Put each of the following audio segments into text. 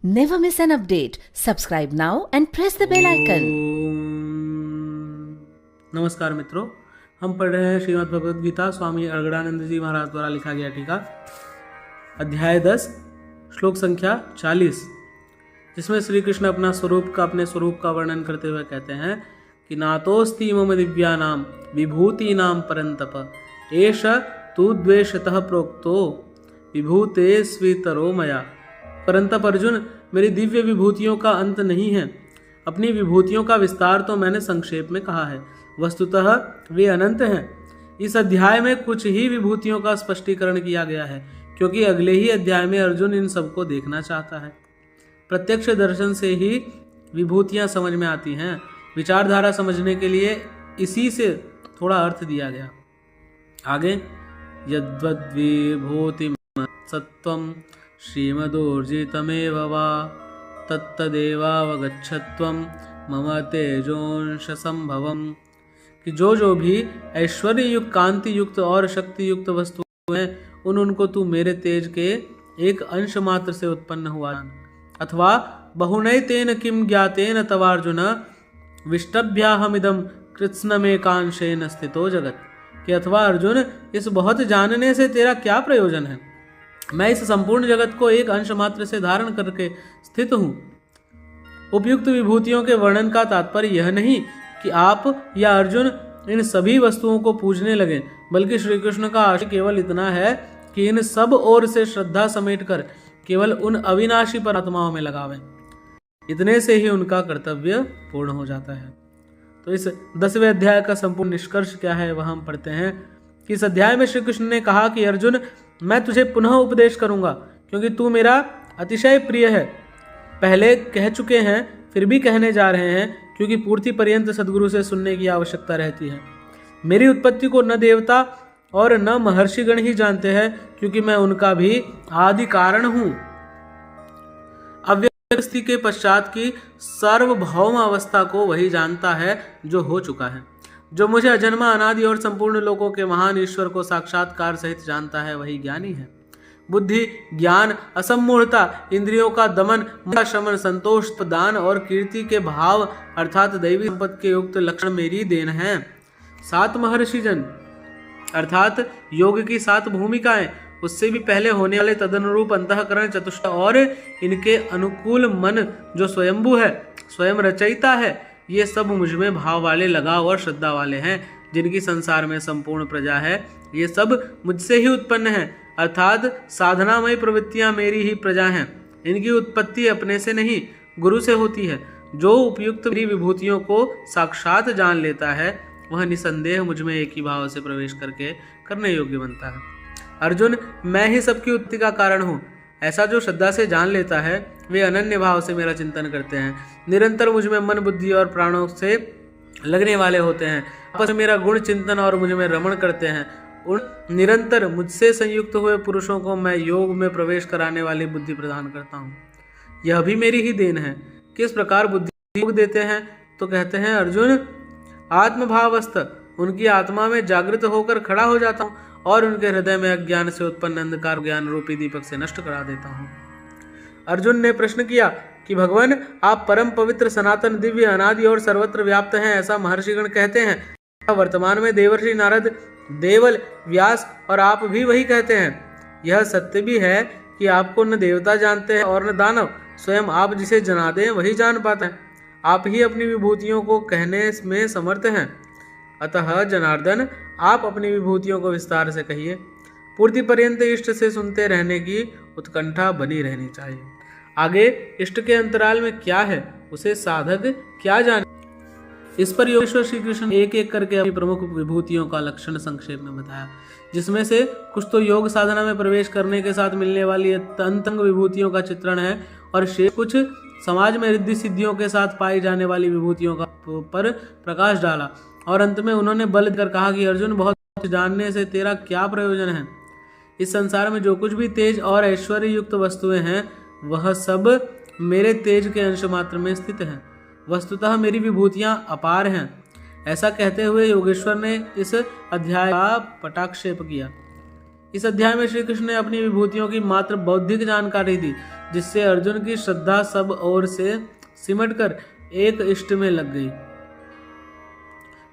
Never miss an update. Subscribe now and press the bell icon. नमस्कार मित्रों, हम पढ़ रहे हैं श्रीमद् भगवद गीता स्वामी अर्गड़ानंद जी महाराज द्वारा लिखा गया टीका अध्याय 10 श्लोक संख्या 40, जिसमें श्री कृष्ण अपने स्वरूप का वर्णन करते हुए कहते हैं कि नातोस्ति मम दिव्यानाम विभूतीनाम परंतप एष तु द्वेषतः प्रोक्तो विभूते स्वीतरो मया। परंतप अर्जुन, मेरी दिव्य विभूतियों का अंत नहीं है। अपनी विभूतियों का विस्तार तो मैंने संक्षेप में कहा है, वस्तुतः वे अनंत हैं। इस अध्याय में कुछ ही विभूतियों का स्पष्टीकरण किया गया है, क्योंकि अगले ही अध्याय में अर्जुन इन सबको देखना चाहता है। प्रत्यक्ष दर्शन से ही विभूतियां समझ में आती हैं। विचारधारा समझने के लिए इसी से थोड़ा अर्थ दिया गया। आगे यद्वद्विभूतिं सत्वं श्रीमदूर्जितमेव वा तत्तदेवावगच्छत्वं मम तेजोंश संभवम्, कि जो भी ऐश्वर्य युक्त, कांति युक्त और शक्ति युक्त वस्तुएं हैं, उनको तू मेरे तेज के एक अंश मात्र से उत्पन्न हुआ। अथवा बहुनैतेन किम ज्ञातेन तवार्जुन विष्टभ्याहमिदं कृत्स्नमेकांशेन स्थितो जगत, कि अथवा अर्जुन, इस बहुत जानने से तेरा क्या प्रयोजन है। मैं इस संपूर्ण जगत को एक अंश मात्र से धारण करके स्थित हूँ। उपयुक्त विभूतियों के वर्णन का तात्पर्य यह नहीं कि आप या अर्जुन इन सभी वस्तुओं को पूजने लगे, बल्कि श्री कृष्ण का आशय केवल इतना है कि इन सब ओर से श्रद्धा समेटकर केवल उन अविनाशी परमात्माओं में लगावें। इतने से ही उनका कर्तव्य पूर्ण हो जाता है। तो इस 10वें अध्याय का संपूर्ण निष्कर्ष क्या है वह हम पढ़ते हैं कि इस अध्याय में श्री कृष्ण ने कहा कि अर्जुन, मैं तुझे पुनः उपदेश करूंगा, क्योंकि तू मेरा अतिशय प्रिय है। पहले कह चुके हैं, फिर भी कहने जा रहे हैं, क्योंकि पूर्ति पर्यंत सद्गुरु से सुनने की आवश्यकता रहती है। मेरी उत्पत्ति को न देवता और न महर्षिगण ही जानते हैं, क्योंकि मैं उनका भी आदि कारण हूं। अव्यक्ति के पश्चात की सार्वभौम अवस्था को वही जानता है जो हो चुका है। जो मुझे अजन्मा, अनादि और संपूर्ण लोकों के महान ईश्वर को साक्षात्कार सहित जानता है, वही ज्ञानी है। बुद्धि, ज्ञान, असम्मूढ़ता, इंद्रियों का दमन, शमन, संतोष, दान और कीर्ति के भाव अर्थात दैवी संपत्ति के युक्त लक्षण मेरी देन है। 7 महर्षि जन अर्थात योग की 7 भूमिकाएं, उससे भी पहले होने वाले तदनुरूप अंतःकरण, चतुष्ट और इनके अनुकूल मन जो स्वयंभू है, स्वयं रचयिता है, ये सब मुझमें भाव वाले, लगाव और श्रद्धा वाले हैं। जिनकी संसार में संपूर्ण प्रजा है, ये सब मुझसे ही उत्पन्न है, अर्थात साधनामय प्रवृत्तियां मेरी ही प्रजा हैं। इनकी उत्पत्ति अपने से नहीं, गुरु से होती है। जो उपयुक्त मेरी विभूतियों को साक्षात जान लेता है, वह निसंदेह मुझमें एक ही भाव से प्रवेश करके करने योग्य बनता है। अर्जुन, मैं ही सबकी उत्पत्ति का कारण हूँ, ऐसा जो श्रद्धा से जान लेता है, वे अनन्य भाव से मेरा चिंतन करते हैं, निरंतर मुझमें मन, बुद्धि और प्राणों से लगने वाले होते हैं, आपस में मेरा गुण चिंतन और मुझमें रमण करते हैं। उन निरंतर मुझसे संयुक्त हुए पुरुषों को मैं योग में प्रवेश कराने वाली बुद्धि प्रदान करता हूँ। यह भी मेरी ही देन है। किस प्रकार बुद्धि योग देते हैं, तो कहते हैं अर्जुन, आत्मभावस्थ उनकी आत्मा में जागृत होकर खड़ा हो जाता हूँ और उनके हृदय में अज्ञान से उत्पन्न अंधकार ज्ञान रूपी दीपक से नष्ट करा देता हूँ। अर्जुन ने प्रश्न किया कि भगवान, आप परम पवित्र, सनातन, दिव्य, अनादि और सर्वत्र व्याप्त हैं, ऐसा महर्षिगण कहते हैं। वर्तमान में देवर्षि नारद, देवल, व्यास और आप भी वही कहते हैं। यह सत्य भी है कि आपको न देवता जानते हैं और न दानव। स्वयं आप जिसे जना दें वही जान पाते हैं। आप ही अपनी विभूतियों को कहने में समर्थ हैं। अतः जनार्दन, आप अपनी विभूतियों को विस्तार से कहिए। पूर्ति पर्यंत इष्ट से सुनते रहने की उत्कंठा बनी रहनी चाहिए। आगे इष्ट के अंतराल में क्या है, उसे साधक क्या जाने, इस पर योगेश्वर श्री कृष्ण एक एक करके अपनी प्रमुख विभूतियों का लक्षण संक्षेप में बताया, जिसमें से कुछ तो योग साधना में प्रवेश करने के साथ मिलने वाली अंतंग विभूतियों का चित्रण है, और शेष कुछ समाज में रिद्धि सिद्धियों के साथ पाई जाने वाली विभूतियों का पर प्रकाश डाला। और अंत में उन्होंने बल देकर कहा कि अर्जुन, बहुत जानने से तेरा क्या प्रयोजन है। इस संसार में जो कुछ भी तेज और ऐश्वर्य युक्त वस्तुएं हैं, वह सब मेरे तेज के अंश मात्र में स्थित हैं। वस्तुतः मेरी विभूतियां अपार हैं। ऐसा कहते हुए योगेश्वर ने इस अध्याय का पटाक्षेप किया। इस अध्याय में श्री कृष्ण ने अपनी विभूतियों की मात्र बौद्धिक जानकारी दी, जिससे अर्जुन की श्रद्धा सब ओर से सिमटकर एक इष्ट में लग गई।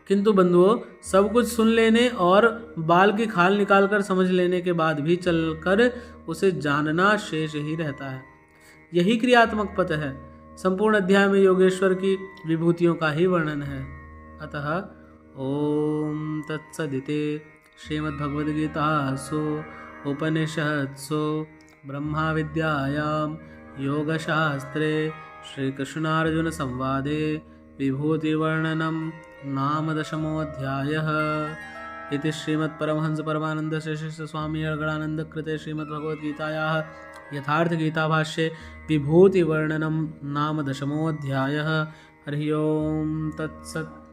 किंतु बंधुओं, सब कुछ सुन लेने और बाल की खाल निकालकर समझ लेने के बाद भी चलकर उसे जानना शेष ही रहता है। यही क्रियात्मक पथ है। संपूर्ण अध्याय में योगेश्वर की विभूतियों का ही वर्णन है। अतः ओम तत्सदिति श्रीमद्भगवद्गीतासु उपनिषत्सु ब्रह्मा विद्यायां योगशास्त्रे श्रीकृष्णार्जुन संवादे विभूतिवर्णनं नाम 10मोऽध्यायः। इति श्रीमद्परमहंस परमानंद श्रेष्ठ स्वामी अड़गड़ानंद कृते श्रीमद्भगवद्गीतायाः यथार्थगीताभाष्ये विभूतिवर्णनं नाम 10मोऽध्यायः। हरि ओम तत्सत्।